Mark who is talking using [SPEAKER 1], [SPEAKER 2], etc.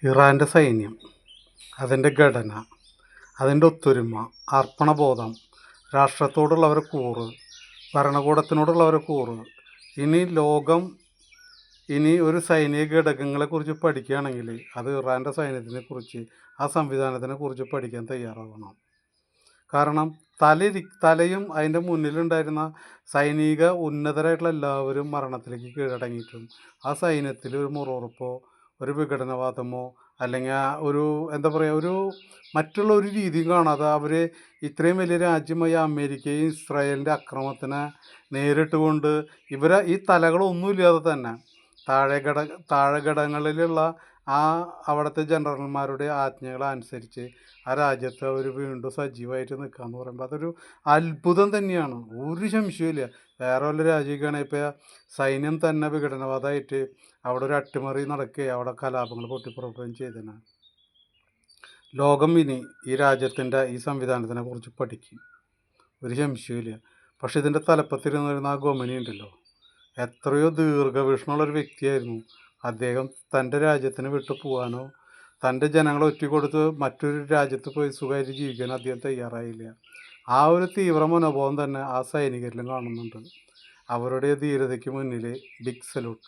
[SPEAKER 1] ഇറാൻ്റെ സൈന്യം, അതിൻ്റെ ഘടന, അതിൻ്റെ ഒത്തൊരുമ, അർപ്പണബോധം, രാഷ്ട്രത്തോടുള്ളവരെ കൂറ്, ഭരണകൂടത്തിനോടുള്ളവരെ കൂറ്. ഇനി ഒരു സൈനിക ഘടകങ്ങളെക്കുറിച്ച് പഠിക്കുകയാണെങ്കിൽ അത് ഇറാൻ്റെ സൈന്യത്തിനെക്കുറിച്ച്, ആ സംവിധാനത്തിനെക്കുറിച്ച് പഠിക്കാൻ തയ്യാറാവണം. കാരണം തലയും അതിൻ്റെ മുന്നിലുണ്ടായിരുന്ന സൈനിക ഉന്നതരായിട്ടുള്ള എല്ലാവരും മരണത്തിലേക്ക് കീഴടങ്ങിയിട്ടും ആ സൈന്യത്തിൽ ഒരു മുറവുറപ്പോ ഒരു വിഘടനവാദമോ അല്ലെങ്കിൽ ഒരു ഒരു മറ്റുള്ള ഒരു രീതിയും കാണാതെ അവർ ഇത്രയും വലിയ രാജ്യമായ അമേരിക്കയും ഇസ്രായേലിൻ്റെ അക്രമത്തിനെ നേരിട്ടുകൊണ്ട് ഈ തലകളൊന്നുമില്ലാതെ തന്നെ താഴെഘടകങ്ങളിലുള്ള അവിടുത്തെ ജനറൽമാരുടെ ആജ്ഞകളനുസരിച്ച് ആ രാജ്യത്ത് അവർ വീണ്ടും സജീവമായിട്ട് നിൽക്കുക എന്ന് പറയുമ്പോൾ അതൊരു അത്ഭുതം തന്നെയാണ്, ഒരു സംശയമില്ല. വേറെ വല്ല രാജ്യമൊക്കെയാണെങ്കിൽ ഇപ്പോൾ സൈന്യം തന്നെ വിഘടനവാദമായിട്ട് അവിടെ ഒരു അട്ടിമറി നടക്കുകയും അവിടെ കലാപങ്ങൾ പൊട്ടിപ്പുറപ്പെടുകയും ചെയ്തതിന് ലോകം ഇനി ഈ രാജ്യത്തിൻ്റെ ഈ സംവിധാനത്തിനെ കുറിച്ച് പഠിക്കും, ഒരു സംശയമില്ല. പക്ഷെ ഇതിൻ്റെ തലപ്പത്തിരുന്നിരുന്ന ആ ഗോമനി ഉണ്ടല്ലോ, എത്രയോ ദീർഘവീക്ഷണമുള്ളൊരു വ്യക്തിയായിരുന്നു. അദ്ദേഹം തൻ്റെ രാജ്യത്തിന് വിട്ടു പോകാനോ തൻ്റെ ജനങ്ങളെ ഒറ്റിക്കൊടുത്ത് മറ്റൊരു രാജ്യത്ത് പോയി സുഖമായിട്ട് ജീവിക്കാനോ അദ്ദേഹം തയ്യാറായില്ല. ആ ഒരു തീവ്ര മനോഭാവം തന്നെ ആ സൈനികരിലും കാണുന്നുണ്ട്. അവരുടെ ധീരതയ്ക്ക് മുന്നിൽ ബിഗ് സല്യൂട്ട്.